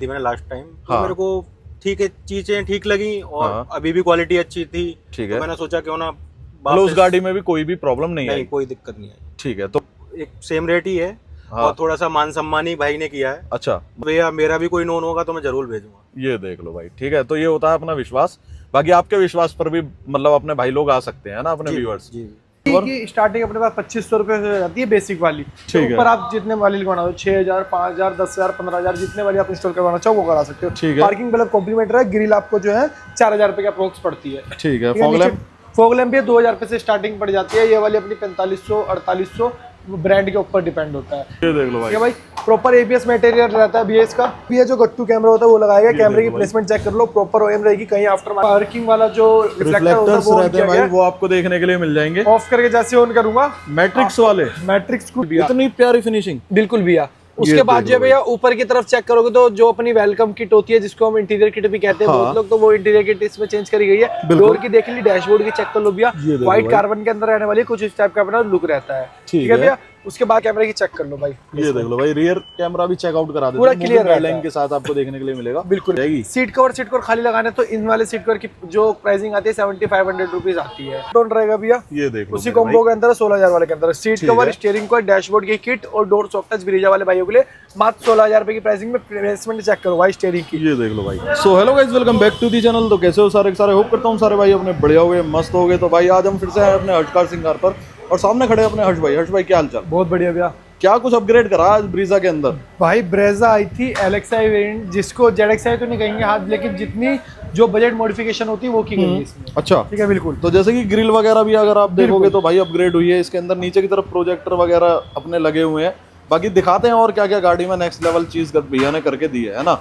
थी मैंने last time, तो हाँ। मेरे को ठीक है, चीजें ठीक लगी और हाँ। अभी भी क्वालिटी अच्छी थी। ठीक तो है, मैंने सोचा क्यों ना मतलब उस वापस। गाड़ी में भी कोई भी प्रॉब्लम नहीं आई। कोई दिक्कत नहीं आई। ठीक है, तो एक सेम रेट ही है। और हाँ, थोड़ा सा मान सम्मान ही भाई ने किया है। अच्छा, भैया मेरा भी कोई नोन होगा तो मैं जरूर भेजूंगा। ये देख लो भाई। ठीक है, तो ये होता है अपना विश्वास। बाकी आपके विश्वास पर भी मतलब अपने भाई लोग आ सकते हैं ना, अपने जी व्यूअर्स। जी। की स्टार्टिंग अपने पास 2500 रुपए से हो जाती है बेसिक वाली। तो ठीक है। ऊपर आप जितने वाली लगवाना हो 6000 5000 10,000 15,000 जितने वाली आप इंस्टॉल करवाना चाहो वो करा सकते हो। ठीक है। पार्किंग बल्ब कॉम्प्लीमेंट है, ग्रिल आपको जो है 4000 रुपए की अप्रोक्स पड़ती है। ठीक है, फॉग लैम्प फॉग लैम्प भी 2000 रुपए से स्टार्टिंग पड़ जाती है। ये वाली अपनी 4500 4800 ब्रांड के ऊपर डिपेंड होता है। ये देख लो ठीक भाई। है भाई, प्रॉपर एबीएस मटेरियल रहता है बीएस का। ये जो गट्टू कैमरा होता है वो लगाएगा, कैमरे की देखो भाई। प्लेसमेंट चेक कर लो, प्रॉपर ओएम रहेगी। कहीं आफ्टर पार्किंग वाला जो रिफ्लेक्टर होता है रिफ्लेक्टर्स वो on रहते हैं किया भाई, गया है। वो आपको देखने के लिए मिल जाएंगे। ऑफ करके जैसे ऑन करूंगा मैट्रिक्स वाले, मैट्रिक्स को भैया, इतनी प्यारी फिनिशिंग। बिल्कुल भैया। उसके बाद देख जो लो भैया ऊपर की तरफ चेक करोगे तो जो अपनी वेलकम किट होती है जिसको हम इंटीरियर किट भी कहते हैं हाँ। बहुत लोग, तो वो इंटीरियर किट इसमें चेंज करी गई है। बिल्कुल। डोर की देख ली, डैशबोर्ड की चेक कर लो भैया, ये देखो व्हाइट भाई। कार्बन के अंदर रहने वाली कुछ इस टाइप का अपना लुक रहता है। ठीक है भैया। उसके बाद कैमरे की चेक कर लो भाई, ये देख लो भाई, रियर कैमरा भी चेकआउट करा देते पूरा हैं, clear moving रहता guideline है। के साथ आपको देखने के लिए मिलेगा। बिल्कुल। रहेगी। सीट कवर खाली लगाने तो इन वाले सीट कवर की जो प्राइसिंग आती है 7500 रुपीज आती है। डोंट रहेगा भैया, ये देख लो उसी मेरे कॉम्बो के अंदर 16000 वाले के अंदर सीट ठीक कवर, है। स्टीयरिंग कवर, डैशबोर्ड की किट और डोर सॉफ्ट टच ब्रीजा वाले भाइयों के लिए मात्र 16000 रुपए की प्राइसिंग में प्लेसमेंट चेक करो भाई स्टीयरिंग की। ये देख लो भाई। So hello guys, welcome back to the channel. तो कैसे हो सारे के सारे, होप करता हूँ सारे भाई अपने बढ़िया हो गए, मस्त हो गए। तो भाई आज हम फिर से आए अपने हर्ष कार सिंगार पर और सामने खड़े हैं अपने हर्ष भाई। हर्ष भाई क्या हाल चाल? बहुत बढ़िया भैया। क्या कुछ अपग्रेड करा आज ब्रीजा के अंदर? भाई ब्रेजा आई थी एलेक्साई वेरिएंट, जिसको जेडएक्साई तो नहीं कहेंगे हाथ, लेकिन जितनी जो बजट मॉडिफिकेशन होती है वो की गई है इसमें। अच्छा, ठीक है, बिल्कुल। तो जैसे कि ग्रिल वगैरह भी अगर आप देखोगे तो भाई अपग्रेड हुई है। इसके अंदर नीचे की तरफ प्रोजेक्टर वगैरह अपने लगे हुए हैं। बाकी दिखाते हैं और क्या क्या गाड़ी में नेक्स्ट लेवल चीज भैया ने करके दी है ना।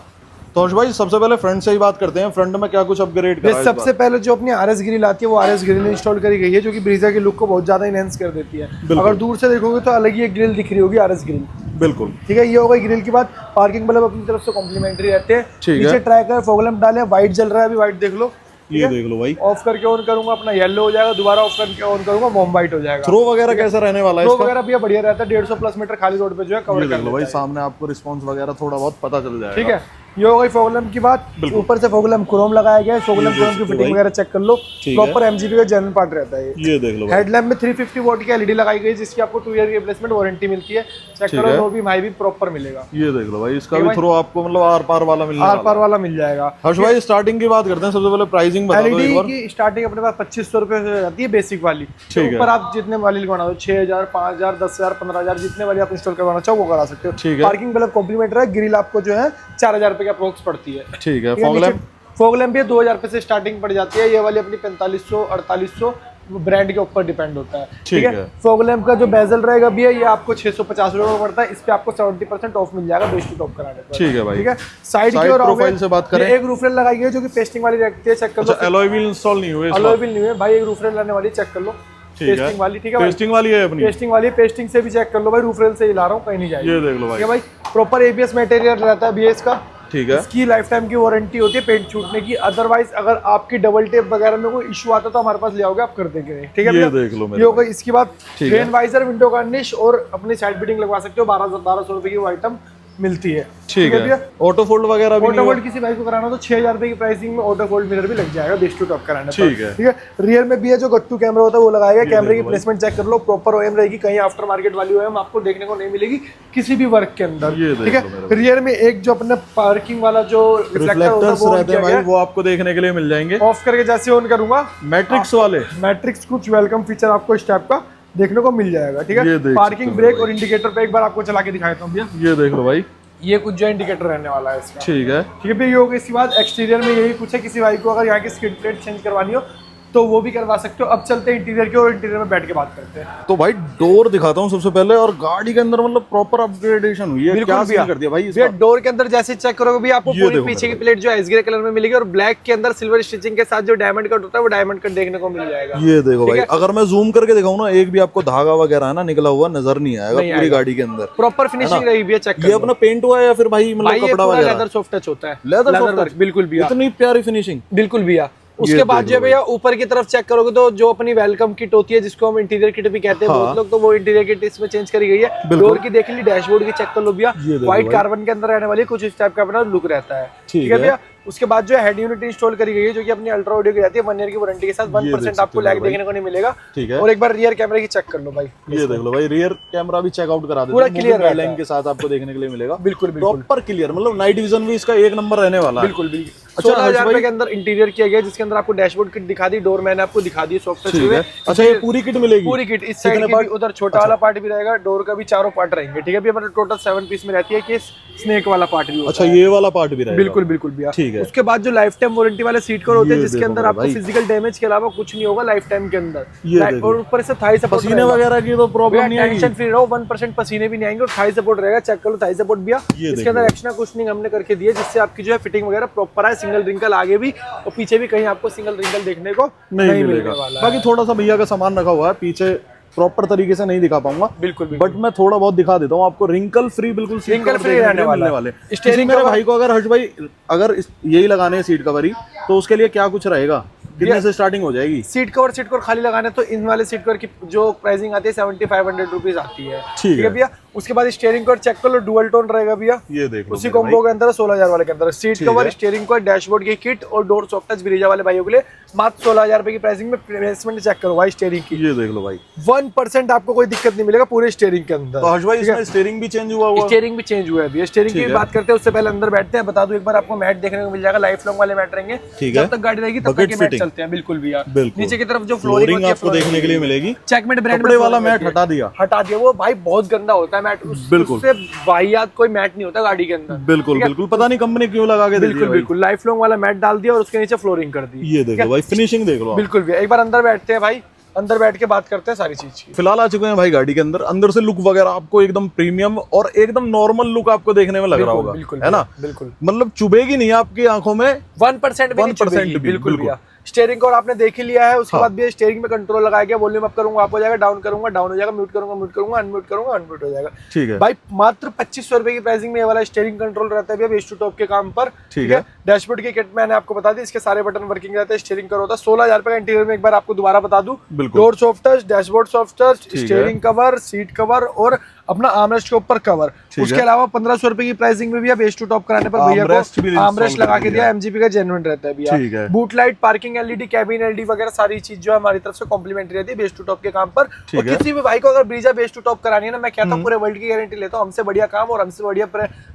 तो हर्ष भाई सबसे पहले फ्रंट से ही बात करते हैं, फ्रंट में क्या कुछ अपग्रेड करा है इस सबसे बार? पहले जो अपनी आरएस ग्रिल आती है वो आरएस ग्रिल इंस्टॉल करी गई है, जो कि ब्रीजा के लुक को बहुत ज्यादा इनहेंस कर देती है। अगर दूर से देखोगे तो अलग ही एक ग्रिल दिख रही होगी, आरएस ग्रिल। बिल्कुल। ठीक है, ये हो गई ग्रिल की बात। पार्किंग बल्ब अपनी तरफ से कॉम्प्लीमेंट्री रहते हैं। ठीक है। नीचे ट्रैकर फॉग लैंप डाले, व्हाइट जल रहा है अभी, व्हाइट देख लो। ये देख लो भाई। ऑफ करके ऑन करूंगा अपना येलो हो जाएगा, दोबारा ऑफ करके ऑन करूंगा वॉर्म व्हाइट हो जाएगा। थ्रो वगैरह कैसा रहने वाला है थ्रो इसका? वगैरह भी बढ़िया रहता है, 150 प्लस मीटर खाली रोड पे जो है कवर ये कर देख लो भाई, लेता है। सामने आपको रिस्पांस वगैरह थोड़ा बहुत पता चल जाएगा। ठीक है, ये हो गई फॉग लैंप की बात। ऊपर से फॉग लैंप क्रोम लगाया गया है, फॉग लैंप क्रोम की फिटिंग वगैरह चेक कर लो। ठीक है। प्रॉपर एमजीबी का जनरल पार्ट रहता है ये देख लो भाई। हेडलैम्प में 350 वोल्ट की एलईडी लगाई गई है, जिसकी आपको 2 ईयर की रिप्लेसमेंट वारंटी मिलती है। चेक ठीक करो, है। लो भी भाई भी प्रॉपर मिलेगा। ये देख लो भाई, इसका ठीक भी है थ्रो आपको मतलब आर पार वाला मिलने आर वाला पार है। वाला मिल जाएगा। हर्ष भाई स्टार्टिंग की बात करते हैं, सबसे पहले प्राइसिंग बता दो एक एलईडी बार। की स्टार्टिंग अपने पास 2500 रुपए से हो जाती है बेसिक वाली। तो ठीक है। ऊपर आप जितने वाली लगवाना हो 6000 5000 10,000 15,000 जितने वाली आप इंस्टॉल करवाना चाहो वो करा सकते हो। ठीक है। पार्किंग बल्ब कॉम्प्लीमेंट है, ग्रिल आपको जो है 4000 रुपए की अप्रोक्स पड़ती है। ठीक है, ठीक है, फॉग नीचे लैम्प फॉग लैम्प भी 2000 रुपए से स्टार्टिंग पड़ जाती है। ये वाली अपनी 4500 4800 ब्रांड के ऊपर डिपेंड होता है। ठीक है। फॉग लैम्प का जो बेजल रहेगा भी है, ये आपको 650 रुपए में पड़ता है। इस पे आपको 70% ऑफ मिल जाएगा बेस टू टॉप कराने पर। ठीक है भाई। ठीक है, साइड की साइड और प्रोफाइल से बात करें, एक रूफ रेल लगाई गई है जो कि पेस्टिंग वाली रहती है। चेक कर लो, अच्छा एलॉय व्हील इंस्टॉल नहीं हुए इस अलॉय बार? व्हील नहीं है भाई, एक रूफ रेल लाने वाली, चेक कर लो। ठीक है, पेस्टिंग वाली। ठीक है भाई, पेस्टिंग वाली है अपनी। पेस्टिंग वाली, पेस्टिंग से भी चेक कर लो भाई, रूफ रेल से ही ला रहा हूँ, कहीं नहीं जाएगी। ये देख लो ठीक भाई। है भाई, प्रॉपर एबीएस मटेरियल रहता है बीएस का। ठीक है। इसकी लाइफ टाइम की वारंटी होती है पेंट छूटने की। अदरवाइज अगर आपकी डबल टेप वगैरह में कोई इशू आता तो हमारे पास ले आओगे, आप कर देंगे। ठीक है ये भैया? देख लो मेरे ये हो गई इसकी बात। ठीक है। रेन वाइजर, विंडो गार्निश और अपनी साइड बिल्डिंग लगवा सकते हो। 1200 रुपए की वो आइटम मिलती है। ठीक भैया? है, ऑटो फोल्ड वगैरह भी ऑटो नहीं फोल्ड हुआ? किसी भाई को कराना तो 6000 रुपए की प्राइसिंग में ऑटो फोल्ड मिरर भी लग जाएगा बेस टू टॉप कराने पर। ठीक है। ठीक है, रियर में भी है जो गट्टू कैमरा होता है वो लगाएगा। कैमरे की देखो भाई। प्लेसमेंट चेक कर लो, प्रॉपर ओएम रहेगी, कहीं आफ्टर मार्केट वाली ओएम आपको देखने को नहीं मिलेगी किसी भी वर्क के अंदर। ये देख ठीक लो है, मेरे रियर में एक जो अपने पार्किंग वाला जो रिफ्लेक्टर होता है रिफ्लेक्टर्स वो रहते हैं भाई, वो आपको देखने के लिए मिल जाएंगे। ऑफ करके जैसे ऑन करूंगा मैट्रिक्स वाले, मैट्रिक्स कुछ वेलकम फीचर आपको इस टाइप का देखने को मिल जाएगा। ठीक ये है, देख पार्किंग सकते हो ब्रेक और इंडिकेटर पे एक बार आपको चला के दिखाता हूँ भैया। ये देख लो भाई। ये कुछ जो इंडिकेटर रहने वाला है इसका। ठीक है। ठीक है, फिर ये होगा। इसके बाद एक्सटीरियर में यही कुछ है, किसी भाई को अगर यहाँ की स्किड प्लेट चेंज करवानी हो तो वो भी करवा सकते हो। अब चलते हैं इंटीरियर की और इंटीरियर में बैठ के बात करते हैं। तो भाई डोर दिखाता हूँ सबसे पहले, और गाड़ी के अंदर मतलब प्रॉपर अपग्रेडेशन हुई है। बिल्कुल क्या भैया। सीन कर दिया भाई भैया इसका? डोर के अंदर जैसे चेक करोगे भी आपको ये पूरी देखो पीछे मेरे की प्लेट जो है ग्रे कलर में मिलेगी और ब्लैक के अंदर सिल्वर स्टिचिंग के साथ जो डायमंड कट होता है वो डायमंड कट देखने को मिल जाएगा। ये देखो ठीक भाई, है? अगर मैं जूम करके दिखाऊं ना, एक भी आपको धागा वगैरह है ना निकला हुआ नजर नहीं आएगा नहीं पूरी आएगा। गाड़ी के अंदर। प्रॉपर फिनिशिंग रही भैया, चेक ये अपना पेंट हुआ है या फिर भाई भाई मतलब ये कपड़ा पूरा वगैरह? लेदर सॉफ्ट टच होता है, लेदर वर्क। बिल्कुल भैया, इतनी प्यारी फिनिशिंग। बिल्कुल भैया। उसके बाद जो है भैया ऊपर की तरफ चेक करोगे तो जो अपनी वेलकम किट होती है जिसको हम इंटीरियर किट भी कहते हैं बहुत लोग, तो वो इंटीरियर किट इसमें चेंज करी गई है। डोर की देख ली, डैशबोर्ड की चेक कर लो भैया, व्हाइट कार्बन के अंदर रहने वाली कुछ इस टाइप का अपना लुक रहता है। ठीक है भैया। उसके बाद जो है हेड यूनिट इंस्टॉल करी गई है जो कि अपनी अल्ट्रा ऑडियो की रहती है, 1 ईयर की वारंटी के साथ। 1% आपको लैग देखने को नहीं मिलेगा। ठीक है। और एक बार रियर कैमरे की चेक कर लो भाई, ये देख लो भाई, रियर कैमरा भी चेकआउट करा देते पूरा हैं, क्लियर गाइडलाइन के साथ आपको देखने के लिए मिलेगा। बिल्कुल बिल्कुल प्रॉपर क्लियर, मतलब नाइट विजन भी इसका एक नंबर रहने वाला है। बिल्कुल बिल्कुल। 16,000 रुपए के अंदर इंटीरियर किया गया जिसके अंदर आपको डैशबोर्ड किट दिखा दी, डोर मैंने आपको दिखा दी सॉफ्ट टच हुए। अच्छा, ये पूरी किट मिलेगी? पूरी किट, इस साइड की भी, उधर छोटा वाला पार्ट भी रहेगा, डोर का भी चारों पार्ट रहेंगे। ठीक है भैया। मतलब टोटल 7 पीस में रहती है कि स्नेक वाला पार्ट भी होता है। अच्छा, ये वाला पार्ट भी रहेगा? बिल्कुल बिल्कुल भैया। ठीक है। उसके बाद जो लाइफ टाइम वारंटी वाले सीट कवर होते हैं जिसके अंदर आपको फिजिकल डैमेज के अलावा कुछ नहीं होगा लाइफ टाइम के अंदर। और ऊपर से थाई सपोर्ट, पसीने वगैरह की तो प्रॉब्लम नहीं आएगी, टेंशन फ्री रहो, 1% पसीने भी नहीं आएंगे। और थाई सपोर्ट रहेगा, चेक कर लो थाई सपोर्ट भैया। इसके अंदर एक्स्ट्रा कुशनिंग हमने करके दी है जिससे आपकी जो है फिटिंग वगैरह प्रॉपर है। सिंगल रिंकल आगे भी और पीछे भी कहीं आपको सिंगल रिंकल देखने को नहीं मिलेगा। बाकी थोड़ा सा भैया का सामान रखा हुआ है पीछे, प्रॉपर तरीके से नहीं दिखा पाऊंगा। बिल्कुल बट मैं थोड़ा बहुत दिखा देता हूँ आपको। रिंकल फ्री, बिल्कुल रिंकल फ्री रहने वाले। स्टीयरिंग मेरे भाई को अगर हर्ष भाई अगर यही लगाने हैं सीट कवर ही, तो उसके लिए क्या कुछ रहेगा, कितने से स्टार्टिंग हो जाएगी? सीट कवर खाली लगाने तो इन वाले सीट कवर की जो प्राइसिंग आती है 7500 रुपीज आती है। ठीक है भैया। उसके बाद स्टीयरिंग कवर चेक कर लो, डुअल टोन रहेगा भैया। ये देखो उसी कॉम्बो के अंदर 16,000 वाले के अंदर seat cover, steering cover, dashboard की किट और डोर सॉफ्ट टच ब्रीजा वाले भाइयों के लिए मात्र 16,000 रुपए की प्राइसिंग में। प्लेसमेंट चेक करो भाई स्टीयरिंग की, ये देख लो भाई, 1% आपको कोई दिक्कत नहीं मिलेगा पूरे स्टीयरिंग के अंदर। तो हर्ष भाई इसमें स्टीयरिंग भी चेंज हुआ हुआ? स्टीयरिंग भी चेंज हुआ है भैया। स्टीयरिंग की बात करते हैं उससे पहले अंदर बैठते हैं। बता दूं एक बार, आपको मैट देखने को मिल जाएगा, लाइफ लॉन्ग वाले मैट रहेंगे। जब तक गाड़ी रहेगी तब तक मैट चलते हैं। बिल्कुल भैया। नीचे की तरफ जो फ्लोरिंग आपको देखने के लिए मिलेगी, चेकमेट ब्रांड कपड़े वाला मैट हटा दिया। वो भाई बहुत गंदा होता है मैट, उससे वाहियात कोई मैट नहीं होता गाड़ी के अंदर। बिल्कुल बिल्कुल, पता नहीं कंपनी क्यों लगा के। बिल्कुल बिल्कुल, लाइफ लॉन्ग वाला मैट डाल दिया और उसके नीचे फ्लोरिंग कर दी। ये देखो भाई, फिनिशिंग देख लो। बिल्कुल भैया। एक बार अंदर बैठते हैं भाई, अंदर बैठ के बात करते हैं सारी चीज की। फिलहाल आ चुके हैं भाई गाड़ी के अंदर। अंदर से लुक वगैरह आपको एकदम प्रीमियम और एकदम नॉर्मल लुक आपको देखने में लग रहा होगा, है ना? बिल्कुल, मतलब चुभेगी नहीं आपकी आंखों में 1% भी। बिल्कुल भैया। स्टीयरिंग और आपने देख ही लिया है। उसके बाद भी स्टीयरिंग में कंट्रोल लगाया गया, वॉल्यूम अप करूंगा अप हो जाएगा, डाउन करूंगा डाउन हो जाएगा, म्यूट करूंगा अनम्यूट करूंगा अनम्यूट हो जाएगा। ठीक है भाई। मात्र 2500 रुपए की प्राइसिंग में ये वाला स्टीयरिंग कंट्रोल रहता है बेस टू टॉप के काम पर। ठीक है। डैशबोर्ड की किट मैंने आपको बता दी, इसके सारे बटन वर्किंग रहते हैं। स्टीयरिंग कवर होता है 16,000 रुपए का। इंटीरियर में एक बार आपको दोबारा बता दूं, door soft touch, dashboard soft touch, steering cover, seat cover और अपना आर्मरेस्ट के ऊपर कवर। उसके अलावा 1500 रुपए की प्राइसिंग में भी बेस टू टॉप कराने पर भैया को आर्मरेस्ट लगा के दिया। एमजीपी का जेन्युइन रहता है भैया। Boot light, parking LED, cabin LED वगैरह सारी चीज जो है हमारी तरफ से कॉम्प्लीमेंट्री रहती है बेस टू टॉप के काम पर। और किसी भी भाई को अगर ब्रीजा बेस टू टॉप करानी है ना, मैं कहता हूँ पूरे वर्ल्ड की गारंटी लेता हूँ। हमसे बढ़िया काम और हमसे बढ़िया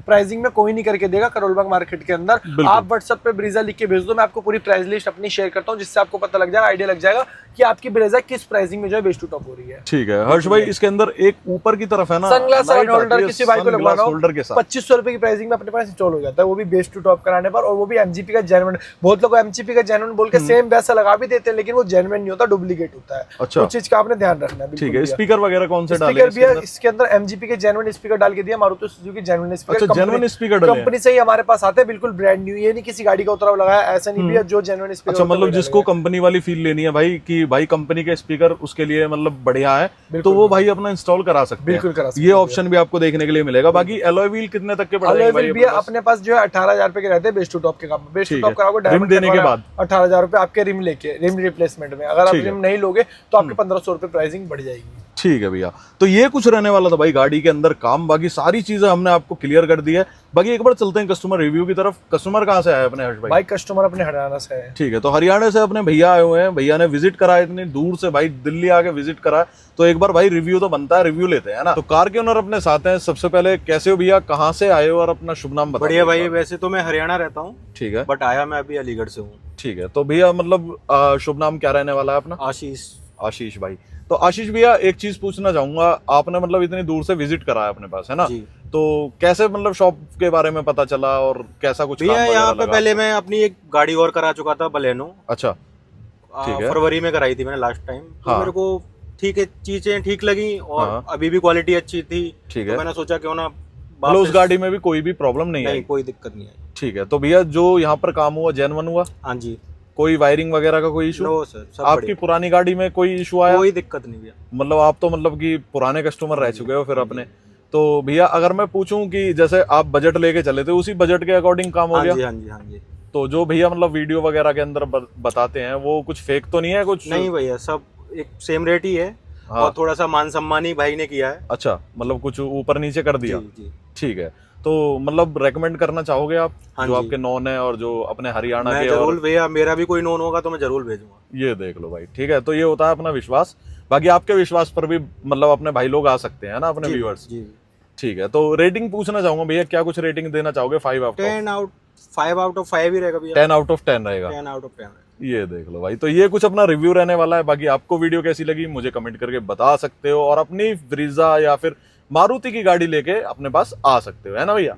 प्राइसिंग में कोई नहीं करके देगा करोल बाग मार्केट के अंदर। आप व्हाट्सएप पे ब्रीजा लिख के भेज दो, मैं आपको पूरी प्राइस लिस्ट अपनी शेयर करता हूँ जिससे आपको पता लग जाएगा, आइडिया लग जाएगा कि आपकी ब्रेजा किस प्राइसिंग में जो है बेस टू टॉप हो रही है। ठीक है हर्ष भाई, इसके अंदर एक ऊपर की तरफ है ना सनग्लास साइड होल्डर, किसी भाई को लगवाना हो होल्डर के साथ 2500 रुपए की प्राइसिंग में अपने पास इंस्टॉल हो जाता है, वो भी बेस टू टॉप कराने पर। और वो भी एमजीपी का जेन्युइन। बहुत लोग एमजीपी का जेन्युइन बोल के सेम वैसा लगा भी देते हैं, लेकिन वो जेन्युइन नहीं होता, डुप्लीकेट होता है। अच्छा, उस चीज का आपने ध्यान रखना है। ठीक है। स्पीकर वगैरह कौन से डाले? स्पीकर भी इसके अंदर एमजीपी के जेन्युइन स्पीकर डाल के दिया, मारुति सुजुकी जेन्युइन स्पीकर। अच्छा, जेन्युइन स्पीकर डाले कंपनी से ही हमारे पास आते हैं, बिल्कुल ब्रांड न्यू। ये नहीं किसी गाड़ी का उतराव लगाया, ऐसा नहीं भी जो जेन्युइन स्पीकर। अच्छा, मतलब जिसको कंपनी वाली फील लेनी है भाई कि भाई कंपनी के स्पीकर उसके लिए मतलब बढ़िया है, तो वो भाई अपना इंस्टॉल करा सकते हैं। बिल्कुल करा सकते हैं। ये ऑप्शन भी आपको देखने के लिए मिलेगा। बाकी एलॉय व्हील कितने तक के पड़ेंगे भाई? भी अपने पास जो है 18,000 रुपए के रहते हैं बेस टू टॉप के काम में। बेस टू टॉप कराओगे रिम देने के बाद 18,000 रुपए आपके रिम लेके, रिम रिप्लेसमेंट में। अगर आप रिम नहीं लोगे तो आपके 1500 रुपए प्राइसिंग बढ़ जाएगी। ठीक है भैया, तो ये कुछ रहने वाला था भाई गाड़ी के अंदर काम। बाकी सारी चीजें हमने आपको क्लियर कर दी है। बाकी एक बार चलते हैं कस्टमर रिव्यू की तरफ। कस्टमर कहाँ से आया अपने हर्ष भाई? भाई कस्टमर अपने हरियाणा से है। ठीक है, तो हरियाणा से अपने भैया आए हुए हैं। भैया ने विजिट करा है इतनी दूर से, भाई दिल्ली आके विजिट करा है, तो एक बार भाई रिव्यू तो बनता है, रिव्यू लेते हैं ना। तो कार के ओनर अपने साथ हैं। सबसे पहले कैसे हो भैया, कहाँ से आए हो और अपना शुभ नाम बताओ। बढ़िया भाई, वैसे तो मैं हरियाणा रहता हूँ, ठीक है, बट आया मैं अभी अलीगढ़ से हूँ। ठीक है, तो भैया मतलब शुभ नाम क्या रहने वाला है अपना? आशीष। आशीष भाई। तो आशीष भैया एक चीज पूछना चाहूंगा, आपने मतलब इतनी दूर से विजिट करा है अपने पास, है ना? जी। तो कैसे मतलब शॉप के बारे में पता चला और कैसा कुछ भैया? यहाँ पे पहले मैं अपनी एक गाड़ी और करा चुका था, बलेनो। अच्छा, ठीक है। फरवरी में कराई थी मैंने लास्ट टाइम। तो मेरे को ठीक है, चीजें ठीक लगी और अभी भी क्वालिटी अच्छी थी। ठीक है, मैंने सोचा क्यों ना उस गाड़ी में भी कोई भी प्रॉब्लम नहीं आई? कोई दिक्कत नहीं आई। ठीक है, तो भैया जो यहाँ पर काम हुआ जेन्युइन हुआ? हाँ जी। कोई वायरिंग वगैरह का कोई इशू? नो सर, सब आपकी पुरानी गाड़ी में कोई इशू आया? कोई दिक्कत नहीं भैया। मतलब आप तो मतलब कि पुराने कस्टमर रह चुके हो फिर अपने। तो भैया अगर मैं पूछूं कि जैसे आप बजट लेके चले थे, उसी बजट के अकॉर्डिंग काम हो गया? हाँ जी। तो जो भैया मतलब वीडियो वगैरह के अंदर बताते हैं वो कुछ फेक तो नहीं है कुछ? नहीं भैया, सब एक सेम रेट ही है। हाँ। और थोड़ा सा मान सम्मान ही भाई ने किया है। अच्छा, मतलब कुछ ऊपर नीचे कर दिया? जी। ठीक है, तो मतलब रेकमेंड करना चाहोगे आप? हाँ जो जी। आपके नॉन है और जो अपने हरियाणा मैं के? जरूर भैया, मेरा भी कोई नोन होगा तो मैं जरूर भेजूंगा। ये देख लो भाई, ठीक है। तो ये होता है अपना विश्वास। बाकी आपके विश्वास पर भी मतलब अपने भाई लोग आ सकते हैं ना, अपने व्यूअर्स। जी। ठीक है, तो रेटिंग पूछना चाहूंगा भैया, क्या कुछ रेटिंग देना चाहोगे? 5 आउट ऑफ 5 आउट ऑफ 5 ही रहेगा भैया। 10 आउट ऑफ 10 रहेगा? 10 आउट ऑफ 10। ये देख लो भाई, तो ये कुछ अपना रिव्यू रहने वाला है। बाकी आपको वीडियो कैसी लगी मुझे कमेंट करके बता सकते हो, और अपनी ब्रीजा या फिर मारुति की गाड़ी लेके अपने पास आ सकते हो, है ना भैया?